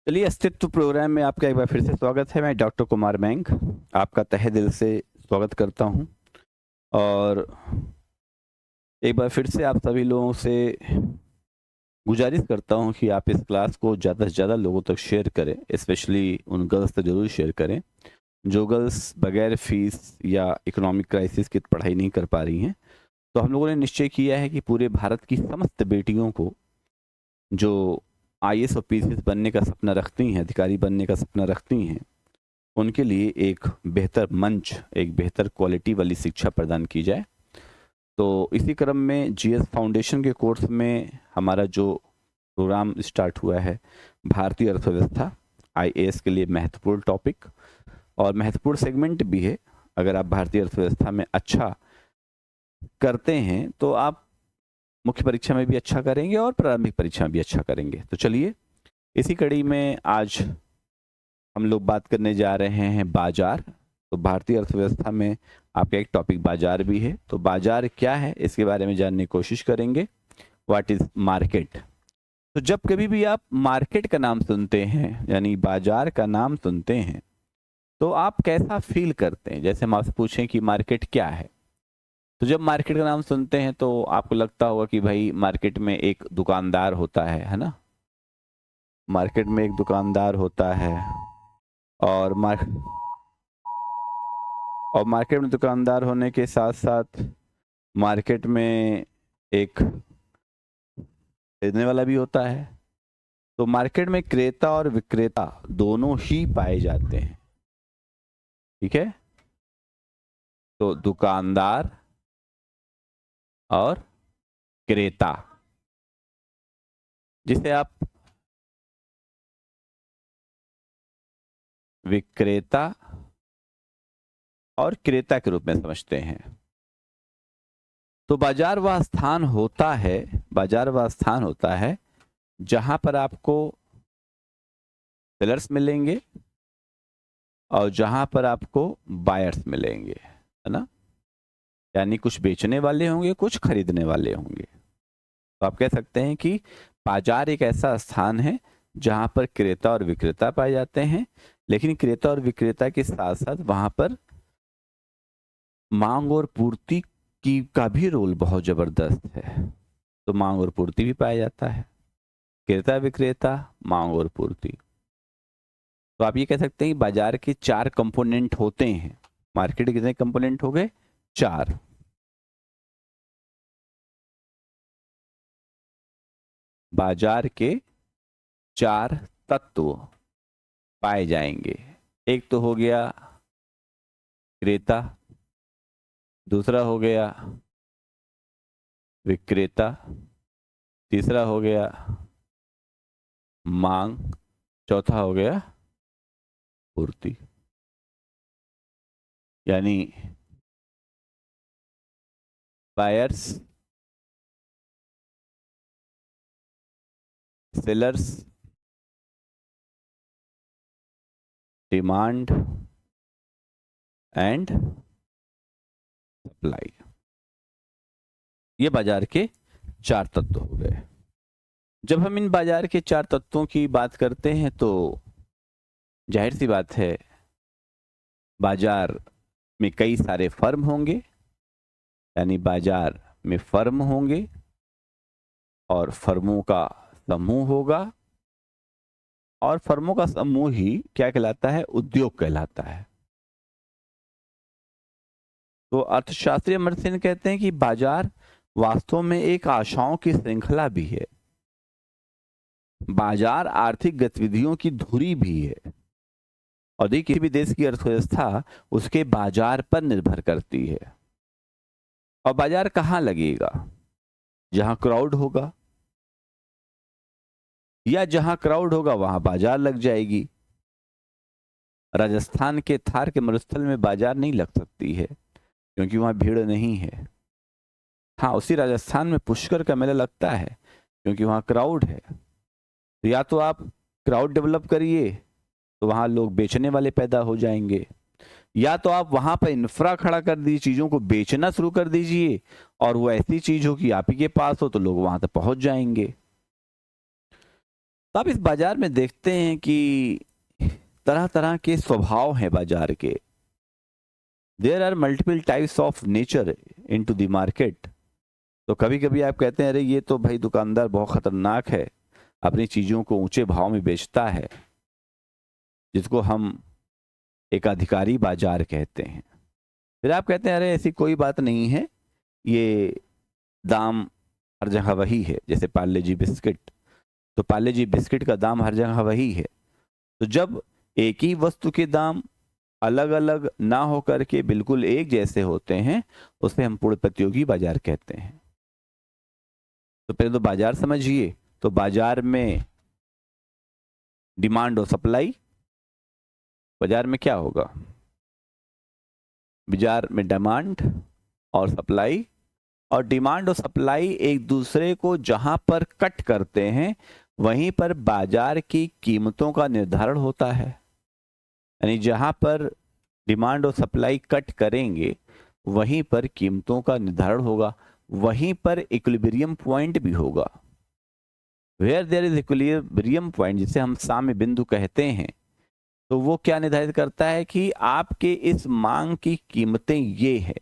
चलिए, अस्तित्व प्रोग्राम में आपका एक बार फिर से स्वागत है। मैं डॉक्टर कुमार बैंक आपका तहे दिल से स्वागत करता हूं और एक बार फिर से आप सभी लोगों से गुजारिश करता हूं कि आप इस क्लास को ज़्यादा से ज़्यादा लोगों तक शेयर करें। स्पेशली उन गर्ल्स तक ज़रूर शेयर करें जो गर्ल्स बगैर फीस या इकोनॉमिक क्राइसिस की पढ़ाई नहीं कर पा रही हैं। तो हम लोगों ने निश्चय किया है कि पूरे भारत की समस्त बेटियों को जो आईएएस और पीसीएस बनने का सपना रखती हैं, अधिकारी बनने का सपना रखती हैं, उनके लिए एक बेहतर मंच, एक बेहतर क्वालिटी वाली शिक्षा प्रदान की जाए। तो इसी क्रम में जीएस फाउंडेशन के कोर्स में हमारा जो प्रोग्राम स्टार्ट हुआ है, भारतीय अर्थव्यवस्था, आईएएस के लिए महत्वपूर्ण टॉपिक और महत्वपूर्ण सेगमेंट भी है। अगर आप भारतीय अर्थव्यवस्था में अच्छा करते हैं तो आप मुख्य परीक्षा में भी अच्छा करेंगे और प्रारंभिक परीक्षा में भी अच्छा करेंगे। तो चलिए, इसी कड़ी में आज हम लोग बात करने जा रहे हैं बाजार। तो भारतीय अर्थव्यवस्था में आपका एक टॉपिक बाजार भी है। तो बाजार क्या है, इसके बारे में जानने की कोशिश करेंगे। What is market. तो जब कभी भी आप मार्केट का नाम सुनते हैं, यानी बाजार का नाम सुनते हैं, तो आप कैसा फील करते हैं? जैसे हम आपसे पूछें कि मार्केट क्या है, तो जब मार्केट का नाम सुनते हैं तो आपको लगता होगा कि भाई मार्केट में एक दुकानदार होता है ना। मार्केट में एक दुकानदार होता है और मार्केट में दुकानदार होने के साथ साथ मार्केट में एक खरीदने वाला भी होता है। तो मार्केट में क्रेता और विक्रेता दोनों ही पाए जाते हैं। ठीक है, तो दुकानदार और क्रेता, जिसे आप विक्रेता और क्रेता के रूप में समझते हैं। तो बाजार वह स्थान होता है जहां पर आपको सेलर्स मिलेंगे और जहां पर आपको बायर्स मिलेंगे, है ना। यानी कुछ बेचने वाले होंगे, कुछ खरीदने वाले होंगे। तो आप कह सकते हैं कि बाजार एक ऐसा स्थान है जहां पर क्रेता और विक्रेता पाए जाते हैं, लेकिन क्रेता और विक्रेता के साथ साथ वहां पर मांग और पूर्ति की का भी रोल बहुत जबरदस्त है। तो मांग और पूर्ति भी पाया जाता है, क्रेता विक्रेता, मांग और पूर्ति। तो आप ये कह सकते हैं कि बाजार के 4 कंपोनेंट होते हैं। मार्केट के कितने कंपोनेंट हो गए? 4। बाजार के 4 तत्व पाए जाएंगे। एक तो हो गया क्रेता, दूसरा हो गया विक्रेता, तीसरा हो गया मांग, चौथा हो गया पूर्ति। यानी buyers, sellers, demand and supply. ये बाजार के 4 तत्व हो गए। जब हम इन बाजार के 4 तत्वों की बात करते हैं तो जाहिर सी बात है, बाजार में कई सारे फर्म होंगे, यानी बाजार में फर्म होंगे और फर्मों का समूह होगा, और फर्मों का समूह ही क्या कहलाता है? उद्योग कहलाता है। तो अर्थशास्त्री अमर्त्य सेन कहते हैं कि बाजार वास्तव में एक आशाओं की श्रृंखला भी है। बाजार आर्थिक गतिविधियों की धुरी भी है, और देखिए किसी भी देश की अर्थव्यवस्था उसके बाजार पर निर्भर करती है। और बाजार कहाँ लगेगा? जहां क्राउड होगा, या जहां क्राउड होगा वहां बाजार लग जाएगी। राजस्थान के थार के मरुस्थल में बाजार नहीं लग सकती है क्योंकि वहां भीड़ नहीं है। हाँ, उसी राजस्थान में पुष्कर का मेला लगता है क्योंकि वहां क्राउड है। तो या तो आप क्राउड डेवलप करिए तो वहां लोग बेचने वाले पैदा हो जाएंगे, या तो आप वहां पर इंफ्रा खड़ा कर दीजिए, चीजों को बेचना शुरू कर दीजिए, और वो ऐसी चीज हो कि आप ही के पास हो तो लोग वहां तक पहुंच जाएंगे। तो आप इस बाजार में देखते हैं कि तरह तरह के स्वभाव हैं बाजार के। There are multiple types of nature into the market. तो कभी कभी आप कहते हैं अरे ये तो भाई दुकानदार बहुत खतरनाक है, अपनी चीज़ों को ऊंचे भाव में बेचता है, जिसको हम एक अधिकारी बाजार कहते हैं। फिर आप कहते हैं अरे ऐसी कोई बात नहीं है, ये दाम हर जगह वही है। जैसे पार्ले जी बिस्किट, तो पार्ले जी बिस्किट का दाम हर जगह वही है। तो जब एक ही वस्तु के दाम अलग अलग ना होकर के बिल्कुल एक जैसे होते हैं, उसे हम पूर्ण प्रतियोगी बाजार कहते हैं। तो पहले तो बाजार समझिए। तो बाजार में डिमांड और सप्लाई, बाजार में क्या होगा, बाजार में डिमांड और सप्लाई, और डिमांड और सप्लाई एक दूसरे को जहां पर कट करते हैं वहीं पर बाजार की कीमतों का निर्धारण होता है। यानी जहां पर डिमांड और सप्लाई कट करेंगे वहीं पर कीमतों का निर्धारण होगा, वहीं पर इक्विलिब्रियम पॉइंट भी होगा। Where there is equilibrium point, जिसे हम साम्य बिंदु कहते हैं, तो वो क्या निर्धारित करता है कि आपके इस मांग की कीमतें ये है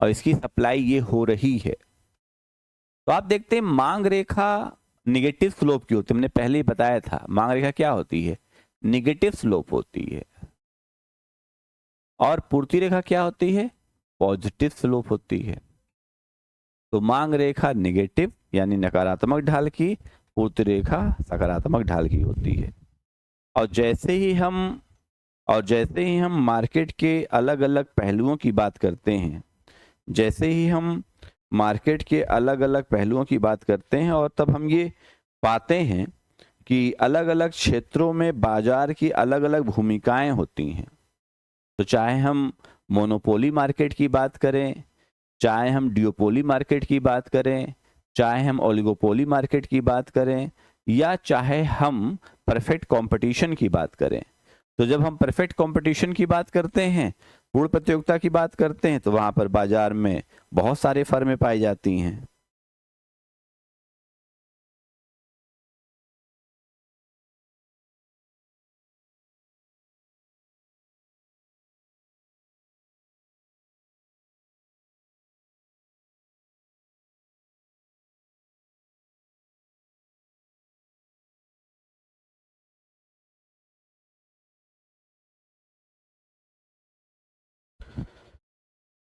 और इसकी सप्लाई ये हो रही है। तो आप देखते हैं मांग रेखा निगेटिव स्लोप की होती है। हमने पहले ही बताया था मांग रेखा क्या होती है, निगेटिव स्लोप होती है। और पूर्ति रेखा क्या होती है, पॉजिटिव स्लोप होती है। तो मांग रेखा निगेटिव यानी नकारात्मक ढाल की, पूर्ति रेखा सकारात्मक ढाल की होती है। और जैसे ही हम मार्केट के अलग अलग पहलुओं की बात करते हैं, जैसे ही हम मार्केट के अलग अलग पहलुओं की बात करते हैं, और तब हम ये पाते हैं कि अलग अलग क्षेत्रों में बाजार की अलग अलग भूमिकाएं होती हैं। तो चाहे हम मोनोपोली मार्केट की बात करें, चाहे हम डियोपोली मार्केट की बात करें, चाहे हम ओलिगोपोली मार्केट की बात करें, या चाहे हम परफेक्ट कंपटीशन की बात करें। तो जब हम परफेक्ट कंपटीशन की बात करते हैं, पूर्ण प्रतियोगिता की बात करते हैं, तो वहां पर बाजार में बहुत सारे फर्में पाई जाती हैं।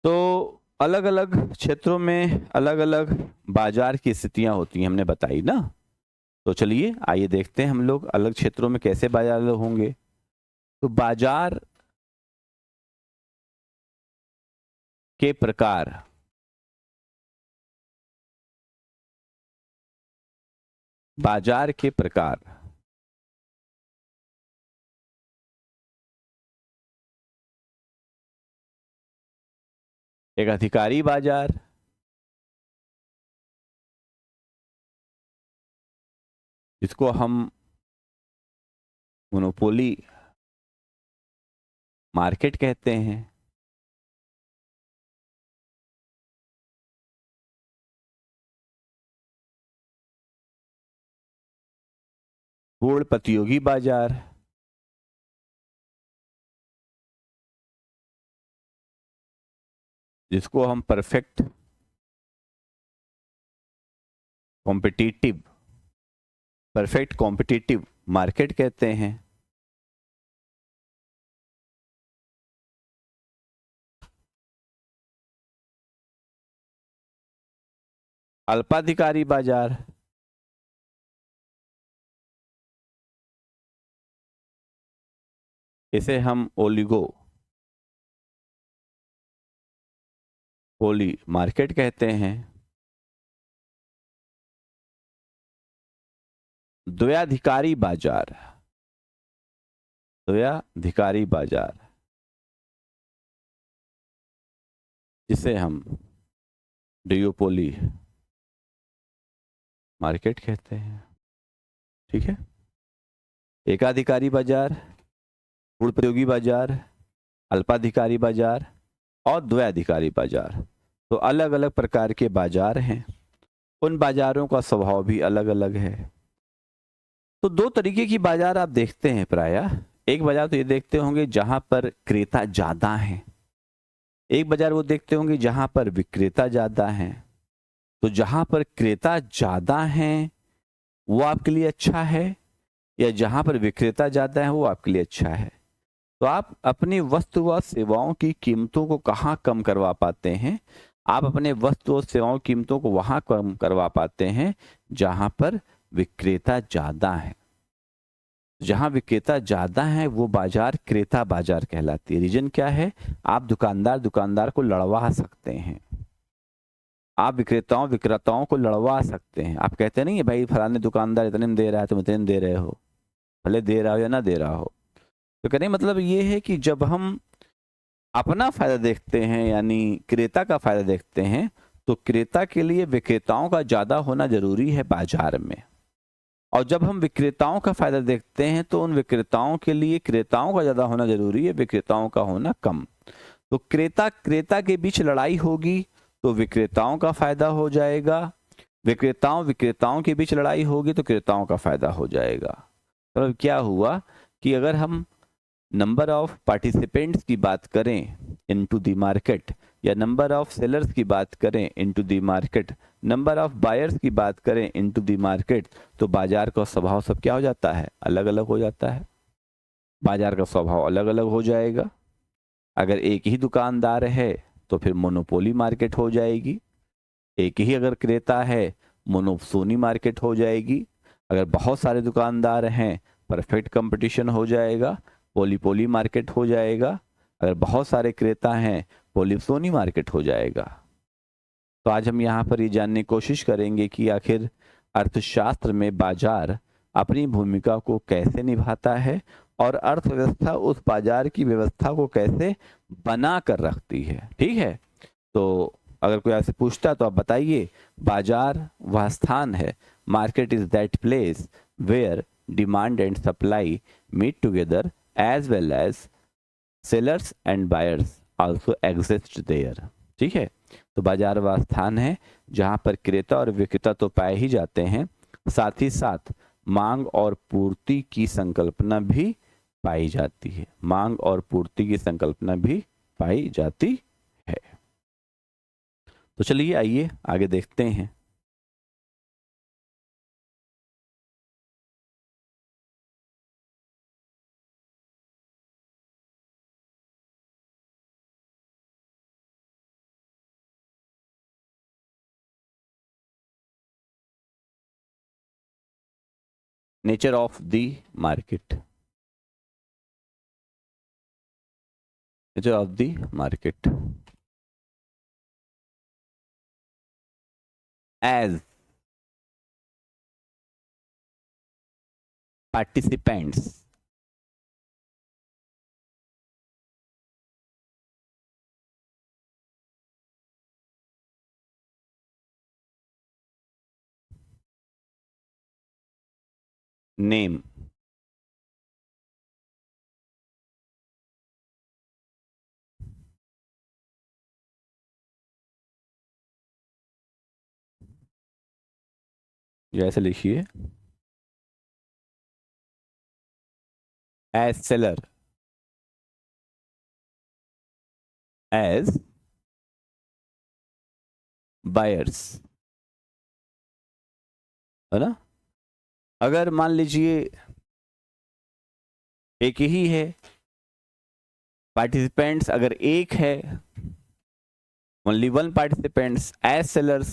तो अलग अलग क्षेत्रों में अलग अलग बाजार की स्थितियां होती हैं, हमने बताई ना। तो चलिए आइए देखते हैं हम लोग अलग क्षेत्रों में कैसे बाजार होंगे। तो बाजार के प्रकार, बाजार के प्रकार, एक अधिकारी बाजार, जिसको हम मोनोपोली मार्केट कहते हैं, पूर्ण प्रतियोगी बाजार, जिसको हम परफेक्ट कॉम्पिटिटिव मार्केट कहते हैं, अल्पाधिकारी बाजार, इसे हम ओली मार्केट कहते हैं, द्वयाधिकारी बाजार, द्वयाधिकारी बाजार, जिसे हम डियोपोली मार्केट कहते हैं। ठीक है, एकाधिकारी बाजार, पूर्ण प्रतियोगी बाजार, अल्पाधिकारी बाजार और द्वयाधिकारी बाजार। तो अलग अलग प्रकार के बाजार हैं, उन बाजारों का स्वभाव भी अलग अलग है। तो दो तरीके की बाजार आप देखते हैं प्रायः। एक बाजार तो ये देखते होंगे जहां पर क्रेता ज्यादा है, एक बाजार वो देखते होंगे जहां पर विक्रेता ज्यादा हैं। तो जहां पर क्रेता ज्यादा हैं वो आपके लिए अच्छा है, या जहां पर विक्रेता ज्यादा है वो आपके लिए अच्छा है? तो आप अपनी वस्तु व सेवाओं की कीमतों को कहाँ कम करवा पाते हैं? आप अपने वस्तु और सेवाओं की कीमतों को वहां कम करवा पाते हैं जहां पर विक्रेता ज्यादा है। जहां विक्रेता ज्यादा है वो बाजार क्रेता बाजार कहलाती है। रीजन क्या है? आप दुकानदार दुकानदार को लड़वा सकते हैं, आप विक्रेताओं विक्रेताओं को लड़वा सकते हैं। आप कहते नहीं है भाई फलाने दुकानदार इतने में दे रहा है, तुम इतने में दे रहे हो, भले दे रहा हो या ना दे रहा हो। तो कहने मतलब ये है कि जब हम अपना फायदा देखते हैं यानी क्रेता का फायदा देखते हैं, तो क्रेता के लिए विक्रेताओं का ज्यादा होना जरूरी है बाजार में। और जब हम विक्रेताओं का फायदा देखते हैं तो उन विक्रेताओं के लिए क्रेताओं का ज्यादा होना जरूरी है, विक्रेताओं का होना कम। तो क्रेता क्रेता के बीच लड़ाई होगी तो विक्रेताओं का फायदा हो जाएगा, विक्रेताओं विक्रेताओं के बीच लड़ाई होगी तो क्रेताओं का फायदा हो जाएगा। तो क्या हुआ कि अगर हम नंबर ऑफ पार्टिसिपेंट्स की बात करें इनटू द मार्केट, या नंबर ऑफ सेलर्स की बात करें into the market, number of buyers की बात करें इनटू द मार्केट, तो बाजार का स्वभाव सब क्या हो जाता है? अलग अलग हो जाता है। बाजार का स्वभाव अलग अलग हो जाएगा। अगर एक ही दुकानदार है तो फिर मोनोपोली मार्केट हो जाएगी, एक ही अगर क्रेता है मोनोसोनी मार्केट हो जाएगी। अगर बहुत सारे दुकानदार हैं परफेक्ट कंपटीशन हो जाएगा, पोलीपोली मार्केट हो जाएगा। अगर बहुत सारे क्रेता हैं पोलिसोनी मार्केट हो जाएगा। तो आज हम यहाँ पर ये जानने की कोशिश करेंगे कि आखिर अर्थशास्त्र में बाजार अपनी भूमिका को कैसे निभाता है और अर्थव्यवस्था उस बाजार की व्यवस्था को कैसे बना कर रखती है। ठीक है, तो अगर कोई आपसे पूछता तो आप बताइए, बाजार वह स्थान है, market is that place where demand and supply meet together as well as sellers and buyers also exist there. ठीक है, तो बाजार वह स्थान है जहां पर क्रेता और विक्रेता तो पाए ही जाते हैं, साथ ही साथ मांग और पूर्ति की संकल्पना भी पाई जाती है, मांग और पूर्ति की संकल्पना भी पाई जाती है। तो चलिए आइए आगे देखते हैं। Nature of the market, nature of the market as participants name जैसे लिखिए एज सेलर, एज बायर्स, है ना। अगर मान लीजिए एक ही है, पार्टिसिपेंट्स अगर एक है, only one participants, as sellers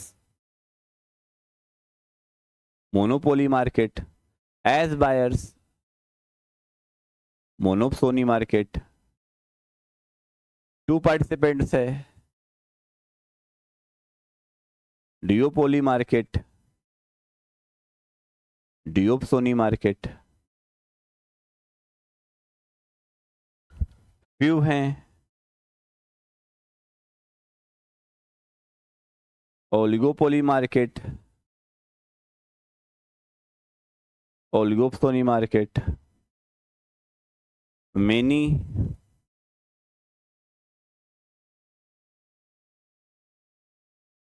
monopoly market, as buyers monopsony market, two participants है duopoly market, duopsony market, few हैं oligopoly market, oligopsony market, many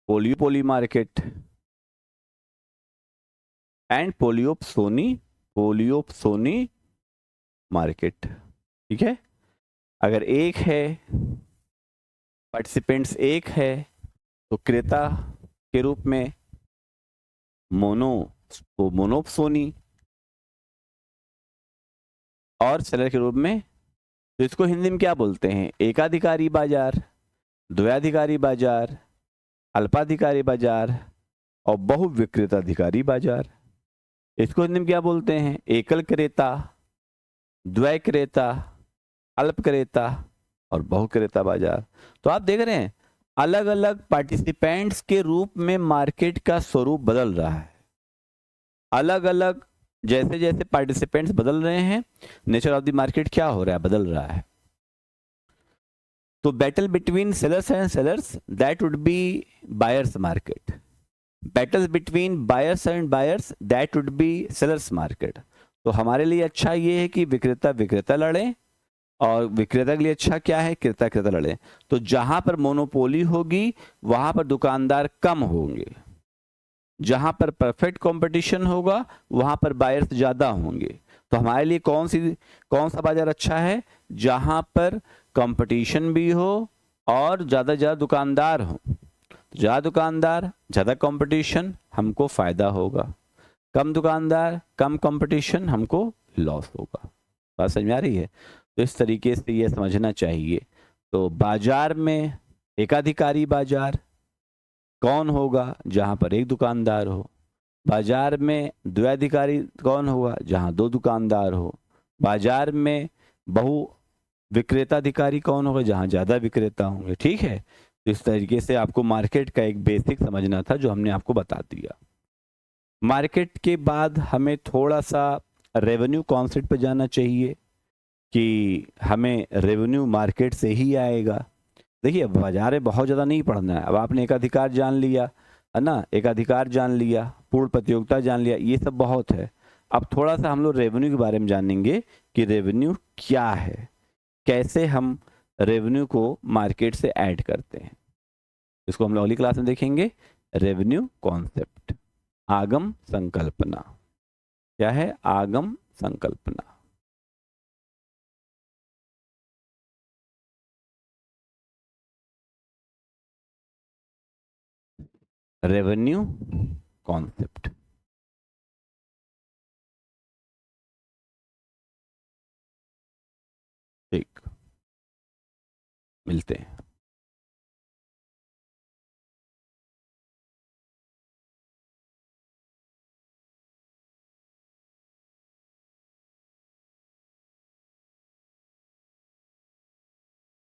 polypoly market and polypsony polypsony market. ठीक है, अगर एक है, पार्टिसिपेंट्स एक है, तो क्रेता के रूप में मोनोप्सोनी, और सेलर के रूप में, तो इसको हिंदी में क्या बोलते हैं? एकाधिकारी बाजार, द्वयाधिकारी बाजार, अल्पाधिकारी बाजार और बहुविक्रेताधिकारी बाजार। इसको हिंदी में क्या बोलते हैं? एकल क्रेता, द्वय क्रेता, अल्प क्रेता और बहुक्रेता बाजार। तो आप देख रहे हैं अलग अलग पार्टिसिपेंट्स के रूप में मार्केट का स्वरूप बदल रहा है। अलग अलग जैसे जैसे पार्टिसिपेंट्स बदल रहे हैं, नेचर ऑफ द मार्केट क्या हो रहा है? बदल रहा है। तो battle between sellers and sellers, that would be buyers market. Battles between buyers and buyers, that would be sellers market. तो हमारे लिए अच्छा ये है कि विक्रेता विक्रेता लड़े, और विक्रेता के लिए अच्छा क्या है? क्रेता क्रेता लड़े। तो जहां पर मोनोपोली होगी वहां पर दुकानदार कम होंगे, जहां पर परफेक्ट कंपटीशन होगा वहां पर बायर्स ज्यादा होंगे। तो हमारे लिए कौन सा बाजार अच्छा है? जहां पर कंपटीशन भी हो और ज्यादा ज्यादा दुकानदार हो। ज्यादा दुकानदार, ज्यादा कंपटीशन, हमको फायदा होगा। कम दुकानदार, कम कंपटीशन, हमको लॉस होगा। बात समझ में आ रही है? तो इस तरीके से ये समझना चाहिए। तो बाजार में एकाधिकारी बाजार कौन होगा? जहां पर एक दुकानदार हो। बाजार में द्वयाधिकारी कौन होगा? जहां दो दुकानदार हो। बाजार में बहु विक्रेताधिकारी कौन होगा? जहां ज्यादा विक्रेता होंगे। ठीक है, तो इस तरीके से आपको मार्केट का एक बेसिक समझना था जो हमने आपको बता दिया। मार्केट के बाद हमें थोड़ा सा रेवेन्यू कॉन्सेप्ट पे जाना चाहिए कि हमें रेवेन्यू मार्केट से ही आएगा। देखिए, बाजार में बहुत ज़्यादा नहीं पढ़ना है। अब आपने एकाधिकार जान लिया है ना, एकाधिकार जान लिया, पूर्ण प्रतियोगिता जान लिया, ये सब बहुत है। अब थोड़ा सा हम लोग रेवेन्यू के बारे में जानेंगे कि रेवेन्यू क्या है, कैसे हम रेवेन्यू को मार्केट से ऐड करते हैं। इसको हम लोग अगली क्लास में देखेंगे। रेवेन्यू कॉन्सेप्ट, आगम संकल्पना। क्या है? आगम संकल्पना। Revenue concept. ठीक, मिलते हैं।